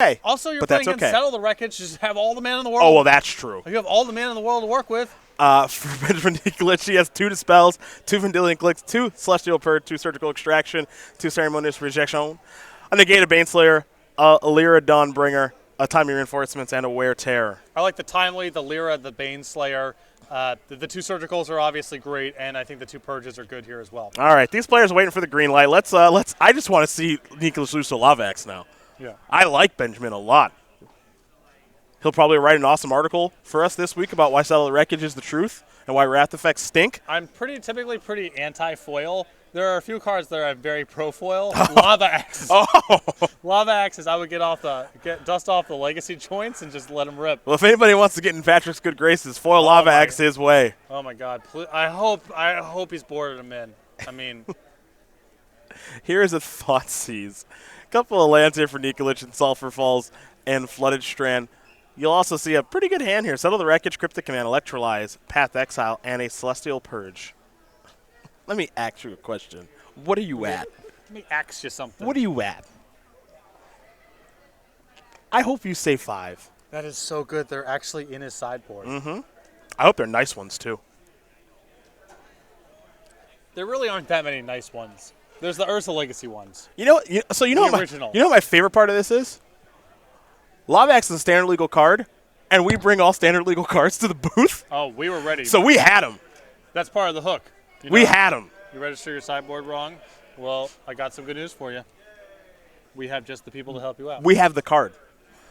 okay. Also, you're but playing that's against okay. Settle the Wreckage. Just have all the man in the world. Oh, well, that's true. You have all the man in the world to work with. For Benjamin Nikolich, he has 2 Dispels, 2 Vendilion Clicks, 2 Celestial Purge, 2 Surgical Extraction, 2 Ceremonious Rejection, a Negated Baneslayer, a Lyra Dawnbringer, a Timely Reinforcements, and a Wear Terror. I like the Timely, the Lyra, the Baneslayer. The 2 Surgicals are obviously great, and I think the 2 Purges are good here as well. All right, these players are waiting for the green light. Let's. I just want to see Nikolich lose to Lavax now. Yeah. I like Benjamin a lot. He'll probably write an awesome article for us this week about why Settle the Wreckage is the truth and why Wrath effects stink. I'm typically pretty anti-foil. There are a few cards that are very pro-foil. Lava Axes. Oh. Lava Axes, I would dust off the legacy joints and just let them rip. Well, if anybody wants to get in Patrick's good graces, foil Lava Axe his way. Oh my God! I hope he's boarded him in. I mean, here's a Thoughtseize. A couple of lands here for Nikolich and Sulphur Falls and Flooded Strand. You'll also see a pretty good hand here. Settle the Wreckage, Cryptic Command, Electrolyze, Path Exile, and a Celestial Purge. Let me ask you a question. What are you at? Let me ask you something. What are you at? I hope you say 5. That is so good. They're actually in his sideboard. Mm-hmm. I hope they're nice ones, too. There really aren't that many nice ones. There's the Ursa Legacy ones. You know what my favorite part of this is? Lavax is a standard legal card, and we bring all standard legal cards to the booth. Oh, we were ready. So we had them. That's part of the hook. We had them. You register your sideboard wrong? Well, I got some good news for you. We have just the people to help you out. We have the card.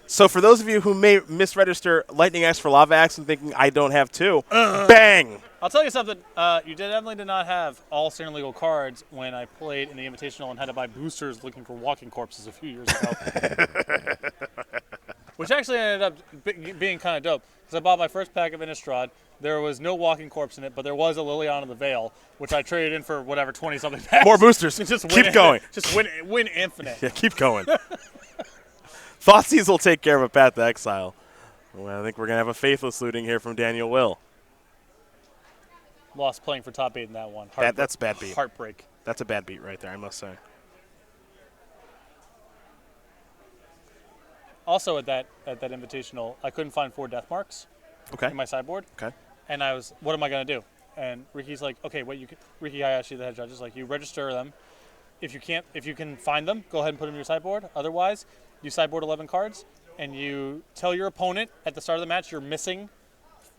So for those of you who may misregister Lightning Axe for Lava Axe and thinking I don't have 2, bang! I'll tell you something. You definitely did not have all standard legal cards when I played in the Invitational and had to buy boosters looking for walking corpses a few years ago. Which actually ended up being kind of dope. Because I bought my first pack of Innistrad. There was no walking corpse in it, but there was a Liliana the Veil, which I traded in for whatever, 20-something packs. More boosters. Just keep going. Just win infinite. Yeah, keep going. Thoughtseize will take care of a Path to Exile. Well, I think we're going to have a Faithless looting here from Daniel Will. Lost playing for top 8 in that one. That's a bad beat. Heartbreak. That's a bad beat right there, I must say. Also at that Invitational, I couldn't find 4 death marks in my sideboard. Okay. And I was, what am I going to do? And Ricky's like, okay, Ricky Hayashi, the head judge, is like, you register them. If you can find them, go ahead and put them in your sideboard. Otherwise, you sideboard 11 cards, and you tell your opponent at the start of the match you're missing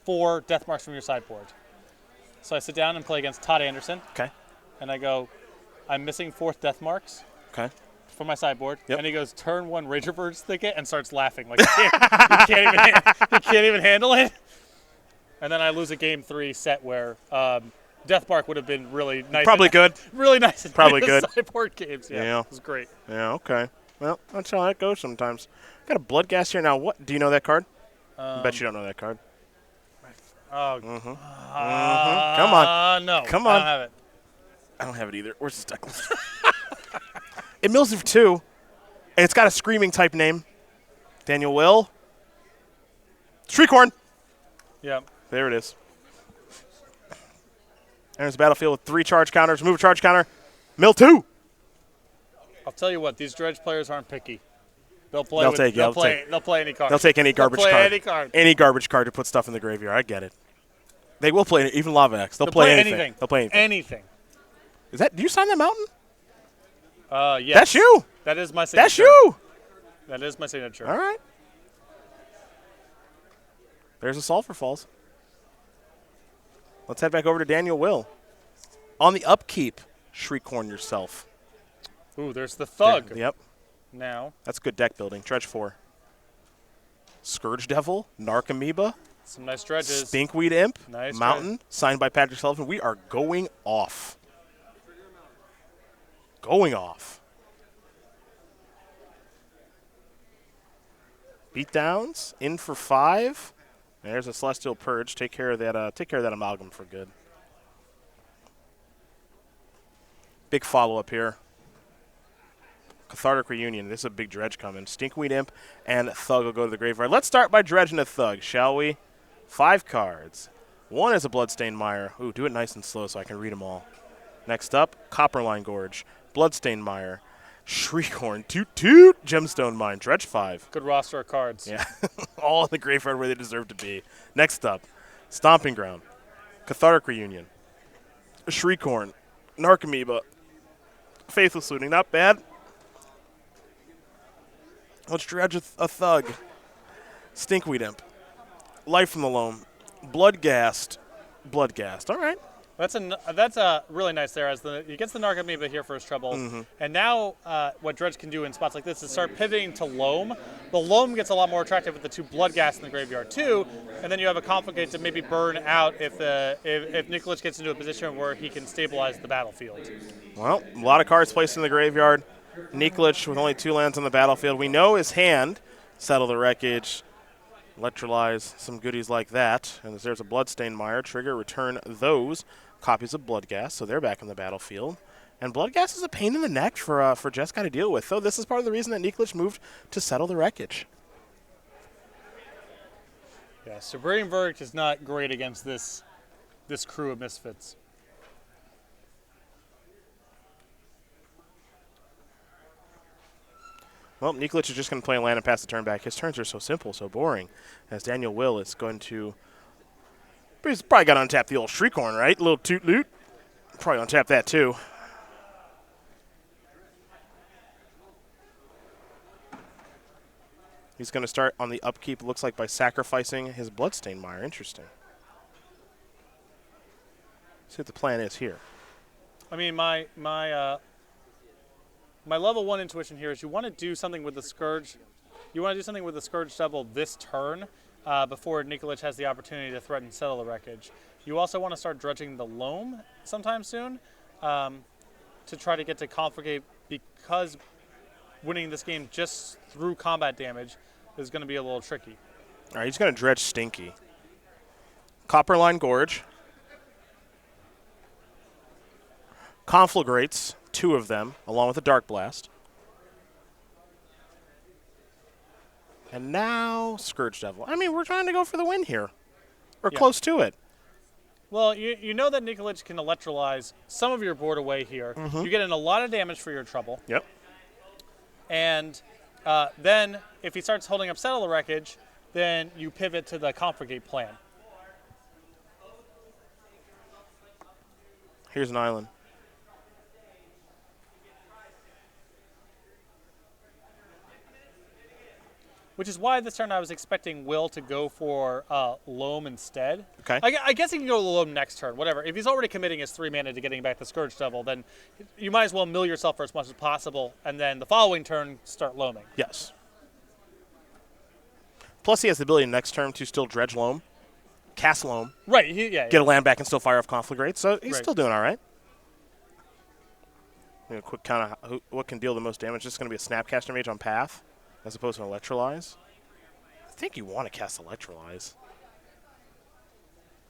4 death marks from your sideboard. So I sit down and play against Todd Anderson. Okay. And I go, I'm missing 4th death marks. Okay. For my sideboard, yep. And he goes, turn 1 Rager Bird's Thicket, and starts laughing like he can't even handle it. And then I lose a game 3 set where Death Mark would have been really nice. Probably good. Really nice. Probably good. Sideboard games, yeah. It was great. Yeah, okay. Well, that's how that goes sometimes. Got a Blood Gas here now. What? Do you know that card? I bet you don't know that card. Oh. Mm-hmm. Come on. No. Come on. I don't have it. I don't have it either. Where's the deck list? It mills you for 2, and it's got a screaming type name. Daniel Will. Shriekhorn. Yep. There it is. Enters the battlefield with 3 charge counters. Remove a charge counter. Mill 2. I'll tell you what, these Dredge players aren't picky. They'll play any card. They'll take any garbage card. Any card. Any garbage card to put stuff in the graveyard. I get it. They will play even Lava X. They'll play anything. They'll play anything. Anything. Is that? Do you sign that mountain? Yes. That's you. That is my signature. That's you. That is my signature. All right. There's a Sulphur Falls. Let's head back over to Daniel Will. On the upkeep, Shriekhorn yourself. Ooh, there's the Thug. There, yep. Now. That's good deck building. Dredge 4. Scourge Devil, Narcomoeba. Some nice dredges. Stinkweed Imp. Nice Mountain, signed by Patrick Sullivan. We are going off. Going off. Beatdowns, in for 5. There's a Celestial Purge. Take care of that amalgam for good. Big follow-up here. Cathartic Reunion. This is a big dredge coming. Stinkweed Imp and Thug will go to the graveyard. Let's start by dredging a Thug, shall we? 5 cards. 1 is a Bloodstained Mire. Ooh, do it nice and slow so I can read them all. Next up, Copperline Gorge, Bloodstained Mire, Shriekhorn, Toot Toot, Gemstone Mine, Dredge 5. Good roster of cards. Yeah, all in the graveyard where they deserve to be. Next up, Stomping Ground, Cathartic Reunion, Shriekhorn, Narcomoeba, Faithless Looting, not bad. Let's dredge a Thug, Stinkweed Imp, Life from the Loam, Bloodghast, all right. That's a really nice there. As he gets the Narcomoeba here for his trouble, and now what Dredge can do in spots like this is start pivoting to Loam. The Loam gets a lot more attractive with the 2 Bloodghast in the graveyard too, and then you have a Confligate to maybe burn out if Nikolich gets into a position where he can stabilize the battlefield. Well, a lot of cards placed in the graveyard. Nikolich with only 2 lands on the battlefield. We know his hand, Settle the Wreckage, Electrolyze, some goodies like that. And there's a Bloodstained Mire. Trigger, return those copies of Bloodghast, so they're back on the battlefield. And Bloodghast is a pain in the neck for Jessica to deal with, though this is part of the reason that Nikolich moved to Settle the Wreckage. Yeah, Supreme Verdict is not great against this crew of misfits. Well, Nikolich is just going to play a land and pass the turn back. His turns are so simple, so boring, as Daniel Will is going to... But he's probably got to untap the old Shriekhorn, right? A little toot loot. Probably untap that too. He's going to start on the upkeep, looks like, by sacrificing his Bloodstained Mire. Interesting. See what the plan is here. I mean, my level 1 intuition here is you want to do something with the Scourge. You want to do something with the Scourge Devil this turn before Nikolich has the opportunity to threaten Settle the Wreckage. You also want to start dredging the Loam sometime soon to try to get to Confligate, because winning this game just through combat damage is going to be a little tricky. All right, he's going to dredge Stinky. Copperline Gorge. Conflagrates, 2 of them, along with a Dark Blast. And now Scourge Devil. I mean, we're trying to go for the win here. Or close to it. Well, you know that Nikolich can electrolyze some of your board away here. You get in a lot of damage for your trouble. Yep. And then if he starts holding up Settle the Wreckage, then you pivot to the Confligate plan. Here's an island. Which is why this turn I was expecting Will to go for Loam instead. Okay. I guess he can go to Loam next turn, whatever. If he's already committing his 3 mana to getting back the Scourge Devil, then you might as well mill yourself for as much as possible, and then the following turn start Loaming. Yes. Plus he has the ability next turn to still dredge Loam, cast Loam, Right, get a land back and still fire off Conflagrate, so he's still doing all right. A quick count of what can deal the most damage. This is going to be a Snapcaster Mage on Path, as opposed to an Electrolyze. I think you want to cast Electrolyze.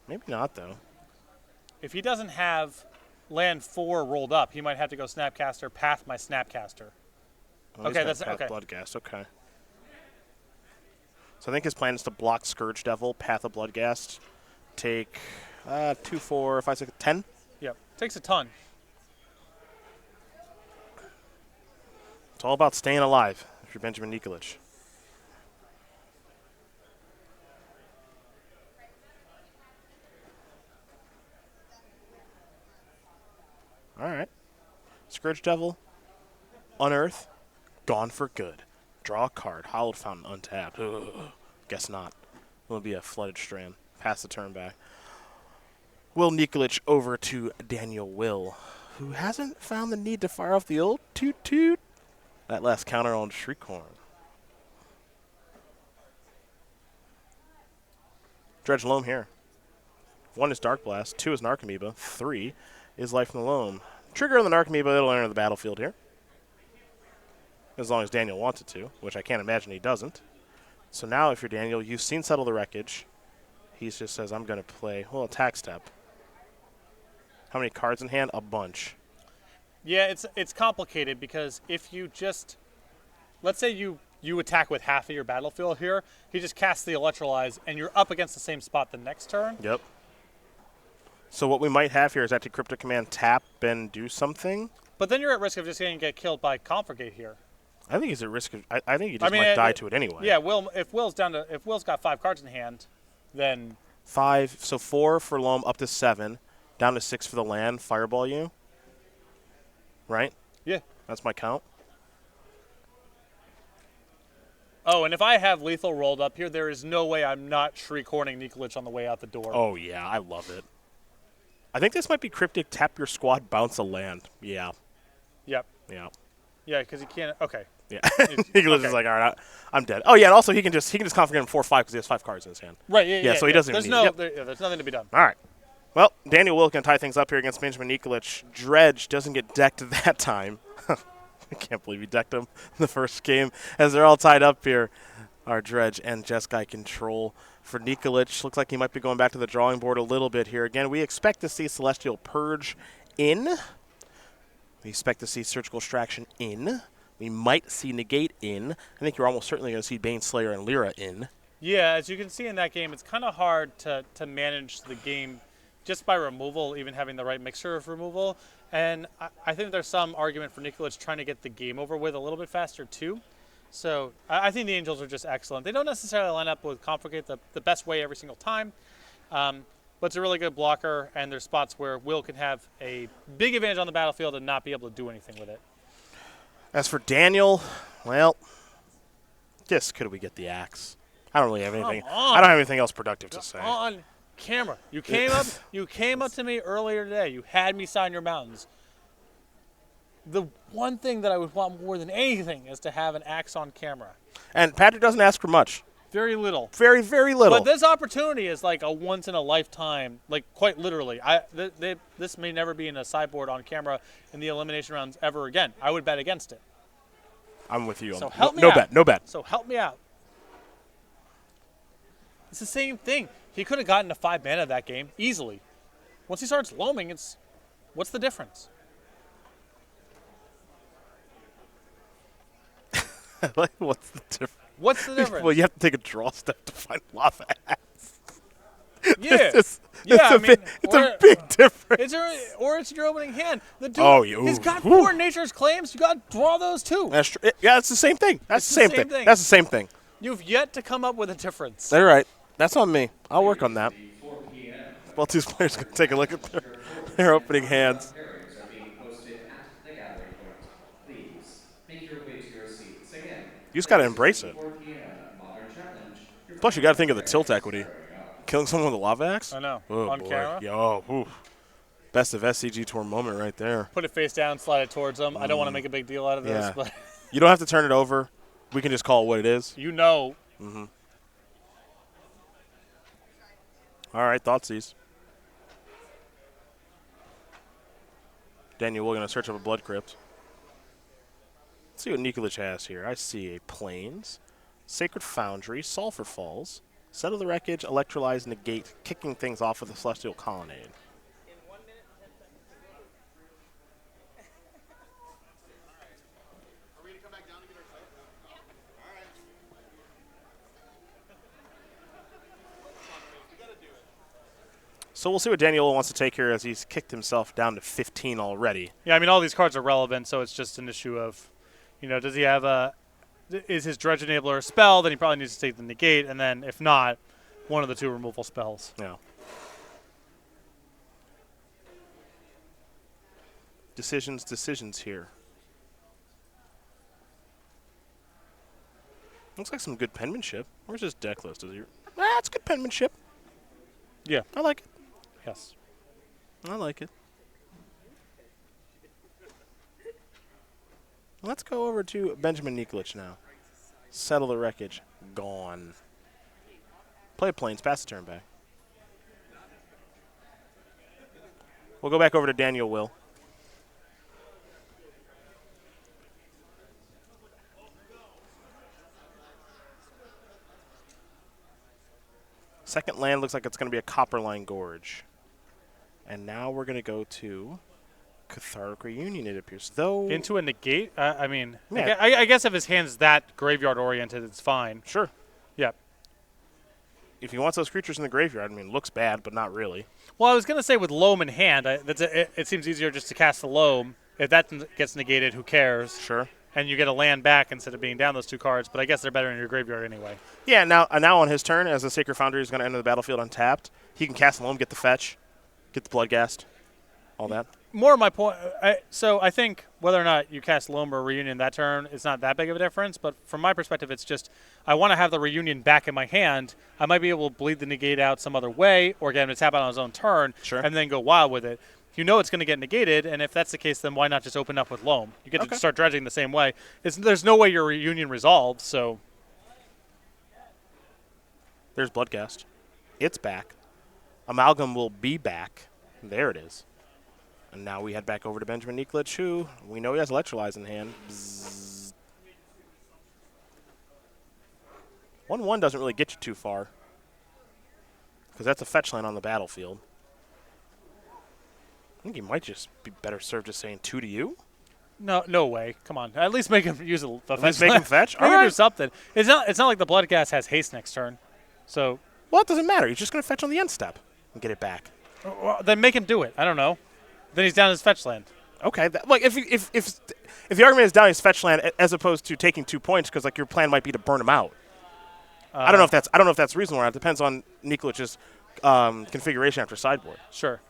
Maybe not, though. If he doesn't have land 4 rolled up, he might have to go Snapcaster, Path my Snapcaster. Oh, Okay, that's Path okay. Bloodghast, okay. So I think his plan is to block Scourge Devil, Path of Bloodghast, take 2, 4, 5, 6, 10. Yep, takes a ton. It's all about staying alive if you're Benjamin Nikolich. All right. Scourge Devil, Unearth, gone for good. Draw a card. Hallowed Fountain untapped. Ugh. Guess not. It'll be a Flooded Strand. Pass the turn back. Will Nikolich over to Daniel Will, who hasn't found the need to fire off the old toot toot. That last counter on Shriekhorn. Dredge Loam here. 1 is Dark Blast, 2 is Narcomoeba, 3 is Life from the Loam. Trigger on the Narcomoeba, it'll enter the battlefield here. As long as Daniel wants it to, which I can't imagine he doesn't. So now if you're Daniel, you've seen Settle the Wreckage. He just says, I'm going to play, well, attack step. How many cards in hand? A bunch. Yeah, it's complicated because if you just, let's say you attack with half of your battlefield here, he just casts the Electrolyze, and you're up against the same spot the next turn. Yep. So what we might have here is actually Cryptic Command tap and do something. But then you're at risk of just getting get killed by Confligate here. I think he's at risk of. I think he just might die to it anyway. Yeah, if Will's got 5 cards in hand, then 5, so 4 for Loam, up to 7, down to 6 for the land. Fireball you. Right? yeah. That's my count. Oh, and if I have lethal rolled up here, there is no way I'm not Shriek-horning Nikolich on the way out the door. Oh yeah, I love it. I think this might be cryptic. Tap your squad, bounce a land. Yeah. Yep. Yeah. Yeah, because he can't. Okay. Yeah. Nikolich is like, all right, I'm dead. Oh yeah, and also he can just configure him 4/5 because he has 5 cards in his hand. Right. Yeah. Yeah. So he doesn't There's even need it. Yep. there's nothing to be done. All right. Well, Daniel Will can tie things up here against Benjamin Nikolich. Dredge doesn't get decked that time. I can't believe he decked him in the first game as they're all tied up here. Our Dredge and Jeskai control for Nikolich. Looks like he might be going back to the drawing board a little bit here. Again, we expect to see Celestial Purge in. We expect to see Surgical Extraction in. We might see Negate in. I think you're almost certainly going to see Baneslayer and Lyra in. Yeah, as you can see in that game, it's kind of hard to manage the game just by removal, even having the right mixture of removal. And I think there's some argument for Nikolich trying to get the game over with a little bit faster, too. So I think the Angels are just excellent. They don't necessarily line up with Confligate the best way every single time, but it's a really good blocker, and there's spots where Will can have a big advantage on the battlefield and not be able to do anything with it. As for Daniel, well, just could we get the axe? I don't really have anything. I don't have anything else productive to say. On camera, you came up. You came up to me earlier today. You had me sign your mountains. The one thing that I would want more than anything is to have an axe on camera. And Patrick doesn't ask for much. Very little. Very, very little. But this opportunity is like a once in a lifetime, like quite literally. This may never be in a sideboard on camera in the elimination rounds ever again. I would bet against it. I'm with you. So help me no out. bet. No bet. So help me out. It's the same thing. He could have gotten to 5 mana that game easily. Once he starts loaming, what's the difference? What's the difference? What's the difference? Well, you have to take a draw step to find lava axe. Yeah. It's a big difference. Or it's your opening hand. The dude, he's got 4 Nature's Claims. You got to draw those too. That's true. Yeah, it's the same thing. That's the same thing. That's the same thing. You've yet to come up with a difference. They're right. That's on me. I'll work on that. Well, two players going to take a look at their opening hands. You just got to embrace it. Plus, you got to think of the tilt equity. Killing someone with a lava axe? I know. Oh, on boy. camera? Yo, oof. Best of SCG Tour moment right there. Put it face down, slide it towards them. I don't want to make a big deal out of this, but you don't have to turn it over. We can just call it what it is. you know. Mm-hmm. All right, Thoughtseize. Daniel, we're going to search up a Blood Crypt. Let's see what Nikolich has here. I see a Plains, Sacred Foundry, Sulphur Falls, Settle the Wreckage, Electrolyze, Negate, kicking things off with a Celestial Colonnade. So we'll see what Daniel wants to take here as he's kicked himself down to 15 already. Yeah, I mean, all these cards are relevant, so it's just an issue of, does he have is his Dredge Enabler a spell? Then he probably needs to take the Negate, and then if not, one of the 2 removal spells. Yeah. Decisions here. Looks like some good penmanship. Where's his deck list? It's good penmanship. Yeah. I like it. Yes. I like it. Let's go over to Benjamin Nikolich now. Settle the Wreckage. Gone. Play Plains. Pass the turn back. We'll go back over to Daniel Will. Second land looks like it's going to be a Copperline Gorge. And now we're going to go to Cathartic Reunion, it appears. Though Into a Negate? I mean, Yeah. I guess if his hand's that graveyard-oriented, it's fine. Sure. Yep. If he wants those creatures in the graveyard, I mean, it looks bad, but not really. Well, I was going to say with Loam in hand, it seems easier just to cast the Loam If that gets negated, who cares? Sure. And you get a land back instead of being down those 2 cards, but I guess they're better in your graveyard anyway. Yeah, now on his turn, as the Sacred Foundry is going to enter the battlefield untapped, he can cast Loam, get the fetch, get the Bloodghast, all that. More of my point, so I think whether or not you cast Loam or Reunion that turn, it's not that big of a difference, but from my perspective, it's just I want to have the Reunion back in my hand. I might be able to bleed the negate out some other way or get him to tap out on his own turn and then go wild with it. You know it's going to get negated, and if that's the case, then why not just open up with Loam? You get to start dredging the same way. There's no way your Reunion resolved, so... There's Bloodghast. It's back. Amalgam will be back. There it is. And now we head back over to Benjamin Nikolich, who we know he has Electrolyze in hand. 1-1 doesn't really get you too far, because that's a fetch land on the battlefield. I think he might just be better served just saying 2 to you. No way. Come on. At least make him use a fetch. At least make him fetch? Maybe do something. It's not like the Bloodghast has haste next turn. So. Well, it doesn't matter. He's just going to fetch on the end step and get it back. Well, then make him do it. I don't know. Then he's down his fetch land. Okay. Like if the argument is down his fetch land as opposed to taking 2 points, because like your plan might be to burn him out. I don't know if that's reasonable or not. It depends on Nikolich's configuration after sideboard. Sure.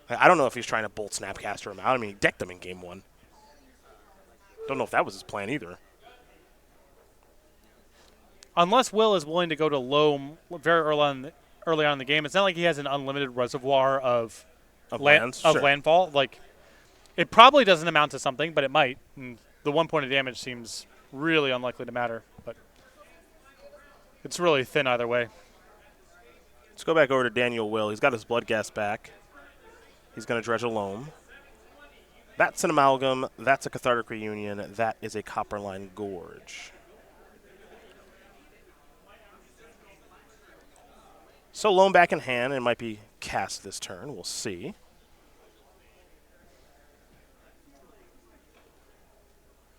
I don't know if he's trying to bolt Snapcaster him out. I mean, he decked him in game 1. Don't know if that was his plan either. Unless Will is willing to go to Loam very early on in the game, it's not like he has an unlimited reservoir of landfall. Like, it probably doesn't amount to something, but it might. And the 1 point of damage seems really unlikely to matter, but it's really thin either way. Let's go back over to Daniel Will. He's got his Bloodghast back. He's going to dredge a Loam. That's an Amalgam. That's a Cathartic Reunion. That is a Copperline Gorge. So Loam back in hand, and it might be cast this turn. We'll see.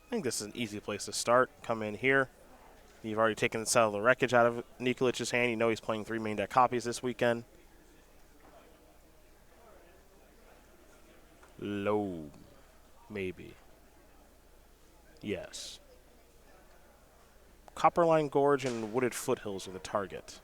I think this is an easy place to start. Come in here. You've already taken the Settle the Wreckage out of Nikolich's hand. You know he's playing 3 main deck copies this weekend. Loam. Maybe. Yes. Copperline Gorge and Wooded Foothills are the target.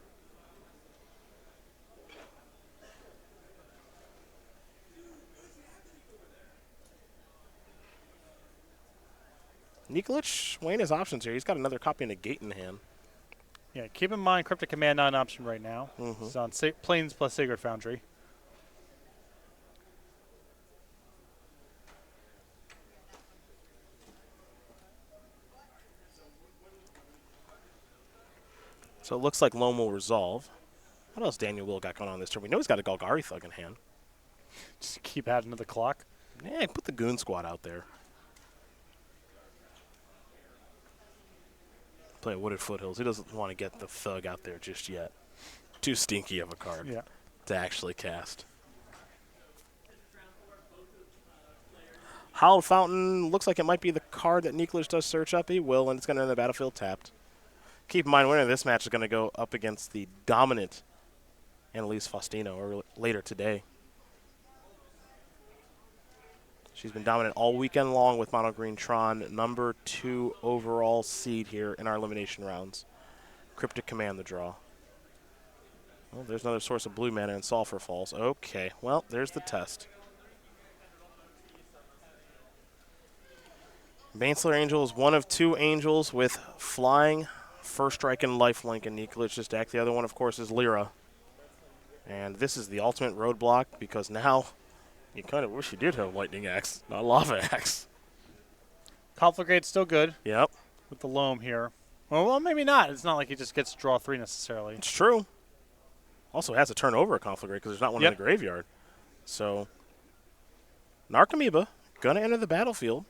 Nikolich weighing his options here. He's got another copy and a gate in hand. Yeah, keep in mind Cryptic Command not an option right now. It's on Plains plus Sacred Foundry. So it looks like Loam will resolve. What else Daniel Will got going on this turn? We know he's got a Golgari Thug in hand. Just keep adding to the clock. Yeah, put the Goon Squad out there. Play Wooded Foothills. He doesn't want to get the Thug out there just yet. Too stinky of a card to actually cast. Hallowed Fountain looks like it might be the card that Nikolich does search up. He will, and it's going to enter the battlefield tapped. Keep in mind, winner of this match is going to go up against the dominant Annalise Faustino or later today. She's been dominant all weekend long with Mono Green Tron, number 2 overall seed here in our elimination rounds. Cryptic Command the draw. Well, there's another source of blue mana and Sulfur Falls. Okay, well, there's the test. Baneslayer Angel is one of 2 angels with flying, first strike, and lifelink in Nikolich's deck. The other one, of course, is Lyra. And this is the ultimate roadblock because now you kind of wish you did have Lightning Axe, not Lava Axe. Conflagrate's still good. Yep. With the Loam here. Well, maybe not. It's not like he just gets to draw 3 necessarily. It's true. Also has to turn over a Conflagrate because there's not one in the graveyard. So, Narcomoeba going to enter the battlefield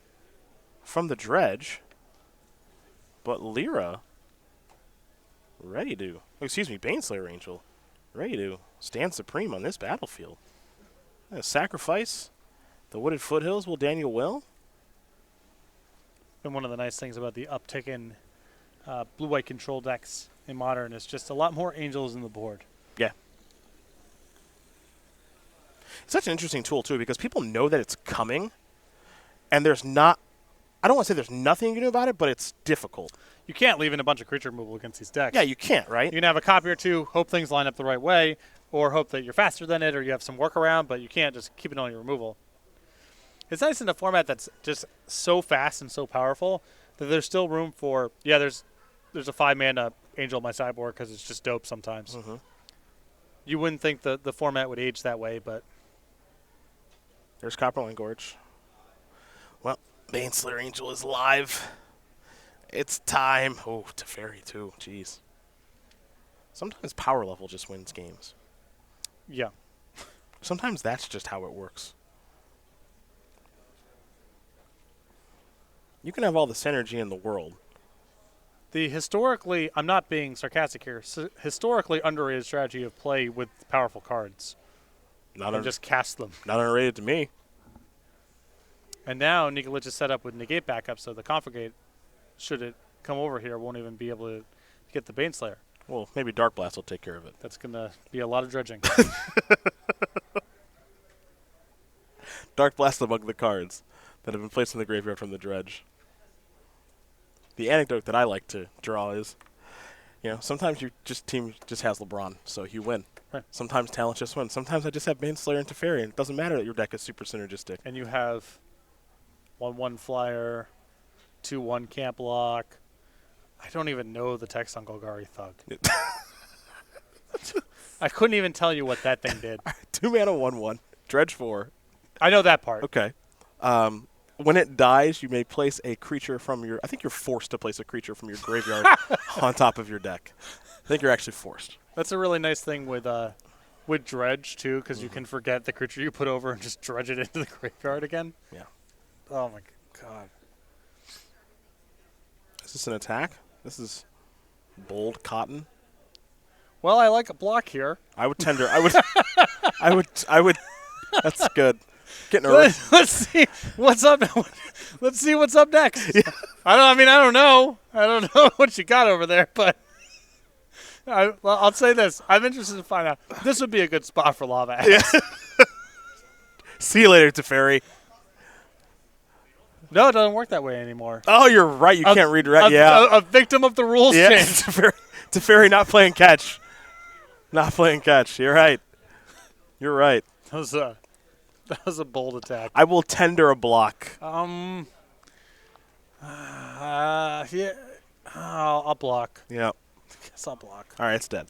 from the dredge. But Lyra ready to, Baneslayer Angel ready to stand supreme on this battlefield. Sacrifice the Wooded Foothills. Will Daniel Will? And one of the nice things about the uptick in blue-white control decks in Modern is just a lot more angels in the board. Yeah. such an interesting tool, too, because people know that it's coming, and there's not – I don't want to say there's nothing you can do about it, but it's difficult. You can't leave in a bunch of creature removal against these decks. Yeah, you can't, right? You can have a copy or two, hope things line up the right way, or hope that you're faster than it, or you have some workaround, but you can't just keep it on your removal. It's nice in a format that's just so fast and so powerful that there's still room for – there's a 5-mana Angel on my sideboard because it's just dope sometimes. Mm-hmm. You wouldn't think the format would age that way, but there's Copperline Gorge. Well, Baneslayer Angel is live. It's time. Oh, Teferi too. Jeez. Sometimes power level just wins games. yeah. Sometimes that's just how it works. You can have all the synergy in the world. The historically, I'm not being sarcastic here, historically underrated strategy of play with powerful cards. And just cast them. Not underrated to me. And now Nikolich is set up with negate backup, so the Confligate, should it come over here, won't even be able to get the Baneslayer. Well, maybe Dark Blast will take care of it. That's going to be a lot of dredging. Dark Blast among the cards that have been placed in the graveyard from the dredge. The anecdote that I like to draw is, sometimes your team just has LeBron, so you win. Right. Sometimes talent just wins. Sometimes I just have Baneslayer and Teferi, and it doesn't matter that your deck is super synergistic. And you have 1/1 flyer, 2/1 camp lock. I don't even know the text on Golgari Thug. I couldn't even tell you what that thing did. 2-mana 1/1, dredge 4. I know that part. Okay. When it dies, you may place a creature from your – I think you're forced to place a creature from your graveyard on top of your deck. I think you're actually forced. That's a really nice thing with dredge, too, because you can forget the creature you put over and just dredge it into the graveyard again. Yeah. Oh, my God. Is this an attack? This is bold cotton. Well, I like a block here. I would tender. I would. That's good. Getting early. Let's see what's up. Let's see what's up next. Yeah. I don't know. I don't know what you got over there, but I'll say this. I'm interested to find out. This would be a good spot for Lava Axe. Yeah. See you later, Teferi. No, it doesn't work that way anymore. Oh, you're right. You can't redirect. A victim of the rules change. Teferi not playing catch. Not playing catch. You're right. You're right. That was a bold attack. I will tender a block. Yeah. I'll block. Yeah. Guess I'll block. All right, it's dead.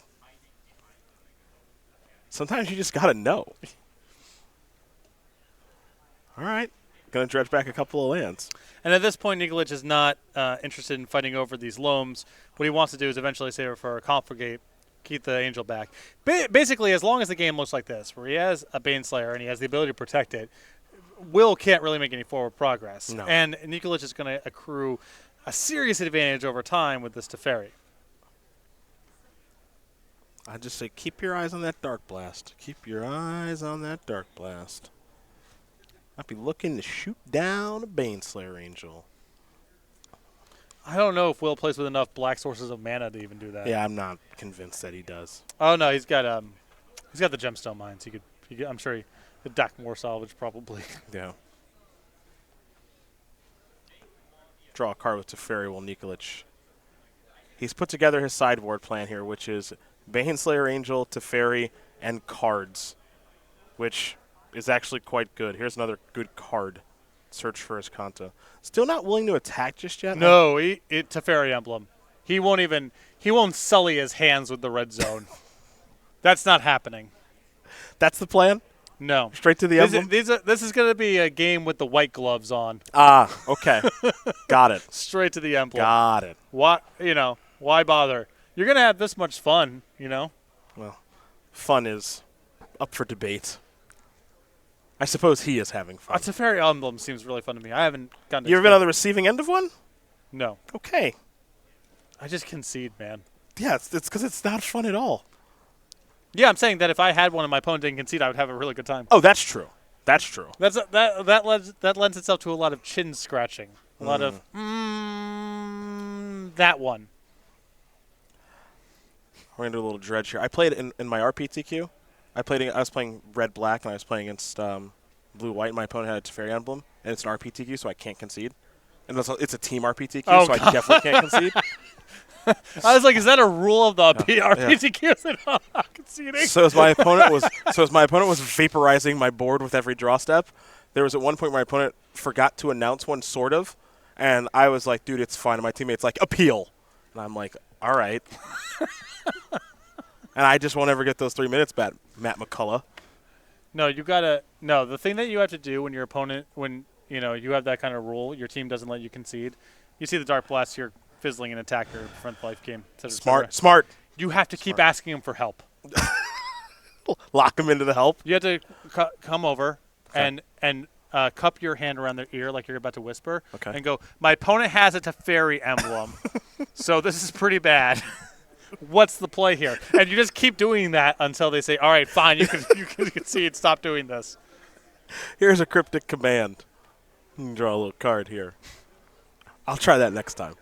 Sometimes you just gotta know. All right. Going to dredge back a couple of lands. And at this point, Nikolich is not interested in fighting over these loams. What he wants to do is eventually save it for a Confligate, keep the Angel back. Basically, as long as the game looks like this, where he has a Baneslayer and he has the ability to protect it, Will can't really make any forward progress. No. And Nikolich is going to accrue a serious advantage over time with this Teferi. I just say keep your eyes on that Dark Blast. Keep your eyes on that Dark Blast. I'd be looking to shoot down a Baneslayer Angel. I don't know if Will plays with enough black sources of mana to even do that. Yeah, I'm not convinced that he does. Oh no, he's got the gemstone mines. He could I'm sure he could dock more salvage probably. Yeah. Draw a card with Teferi while Nikolich. He's put together his sideboard plan here, which is Baneslayer Angel, Teferi, and cards, which is actually quite good. Here's another good card. Search for his Kanta. Still not willing to attack just yet? No, Teferi Emblem. He won't sully his hands with the red zone. That's not happening. That's the plan? No. Straight to the emblem? This is going to be a game with the white gloves on. Ah, okay. Got it. Straight to the emblem. Got it. Why bother? You're going to have this much fun, Well, fun is up for debate. I suppose he is having fun. Teferi Emblem seems really fun to me. I haven't gotten to You ever been on the receiving end of one? No. Okay. I just concede, man. Yeah, it's because it's not fun at all. Yeah, I'm saying that if I had one and my opponent didn't concede, I would have a really good time. Oh, that's true. That's true. That lends itself to a lot of chin scratching. A lot of, that one. We're going to do a little dredge here. I played in my RPTQ. I was playing red black, and I was playing against blue white. And my opponent had a Teferi emblem, and it's an RPTQ, so I can't concede. And it's a team RPTQ, Oh, so I God. definitely can't concede. I was like, is that a rule of the Yeah. RPTQs that I'm not conceding? So as my opponent was vaporizing my board with every draw step, there was at one point my opponent forgot to announce one, sort of, and I was like, dude, it's fine. And my teammate's like, appeal. And I'm like, all right. And I just won't ever get those 3 minutes back, Matt McCullough. No, you gotta. No, the thing that you have to do when your opponent, when you have that kind of rule, your team doesn't let you concede. You see the Dark Blast here fizzling an attacker front life game. Smart. You have to keep asking him for help. Lock him into the help. You have to come over and cup your hand around their ear like you're about to whisper, and go, my opponent has a Teferi emblem, so this is pretty bad. What's the play here? And you just keep doing that until they say, all right, fine, you can concede, stop doing this. Here's a cryptic command. You can draw a little card here. I'll try that next time.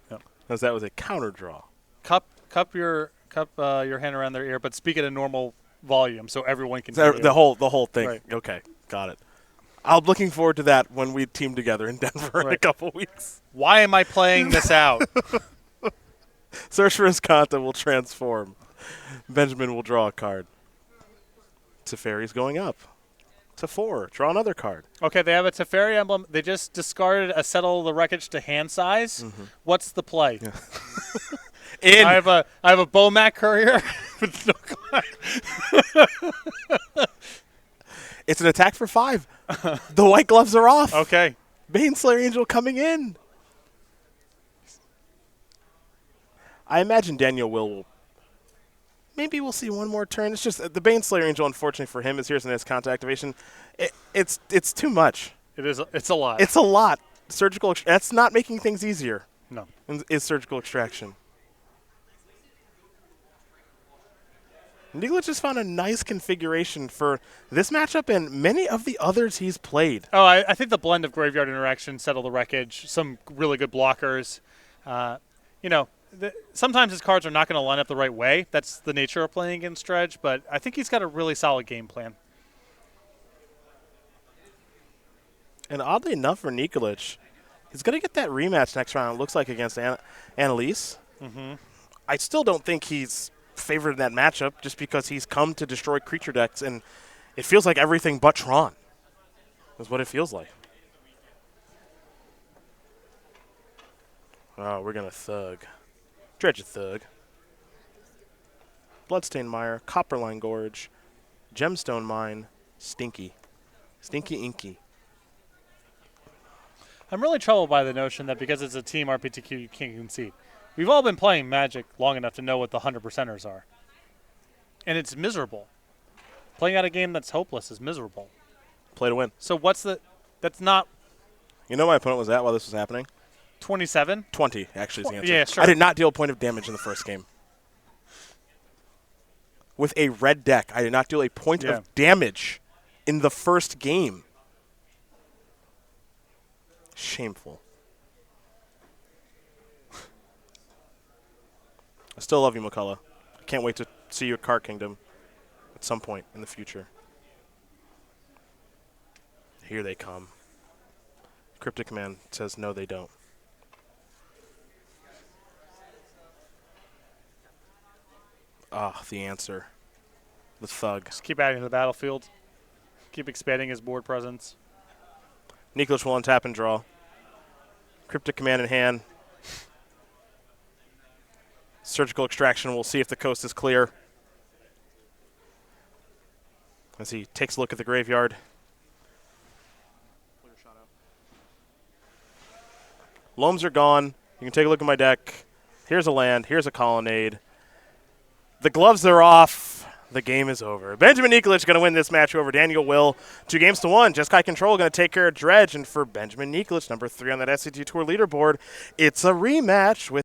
Yep. Because that was a counter draw. Cup your hand around their ear, but speak at a normal volume so everyone can hear you. The whole thing. Right. Okay, got it. I'm looking forward to that when we team together in Denver in a couple weeks. Why am I playing this out? Search for Escanta will transform. Benjamin will draw a card. Teferi's going up to 4. Draw another card. Okay, they have a Teferi emblem. They just discarded a Settle the Wreckage to hand size. Mm-hmm. What's the play? In. I have a Bomac Courier with no It's an attack for 5. The white gloves are off. Okay. Baneslayer Angel coming in. I imagine Daniel will. Maybe we'll see one more turn. It's just the Baneslayer Angel, unfortunately for him, is here's an Escanta activation. It's too much. It is. It's a lot. It's a lot. Surgical. That's not making things easier. No. Is surgical extraction. Nikolich just found a nice configuration for this matchup and many of the others he's played. Oh, I think the blend of Graveyard Interaction, Settle the Wreckage, some really good blockers. Sometimes his cards are not going to line up the right way. That's the nature of playing against Dredge, but I think he's got a really solid game plan. And oddly enough for Nikolich, he's going to get that rematch next round, it looks like, against Annalise. Mm-hmm. I still don't think he's favored in that matchup just because he's come to destroy creature decks, and it feels like everything but Tron is what it feels like. Oh, we're going to thug. Dredge a thug. Bloodstained Mire, Copperline Gorge, Gemstone Mine, Stinky. Stinky Inky. I'm really troubled by the notion that because it's a team RPTQ, you can't concede. We've all been playing Magic long enough to know what the 100%ers are. And it's miserable. Playing out a game that's hopeless is miserable. Play to win. So that's not You know my opponent was at while this was happening? 27? 20, actually, is the answer. Yeah, sure. I did not deal a point of damage in the first game. With a red deck, I did not deal a point of damage in the first game. Shameful. I still love you, McCullough. I can't wait to see you at Card Kingdom at some point in the future. Here they come. Cryptic Command says no, they don't. Ah, the answer. The thug. Just keep adding to the battlefield. Keep expanding his board presence. Nikolich will untap and draw. Cryptic Command in hand. Surgical Extraction. We'll see if the coast is clear. As he takes a look at the graveyard. Loams are gone. You can take a look at my deck. Here's a land. Here's a colonnade. The gloves are off. The game is over. Benjamin Nikolich going to win this match over Daniel Will. 2-1. Jeskai Control going to take care of Dredge. And for Benjamin Nikolich, number 3 on that SCG Tour leaderboard, it's a rematch with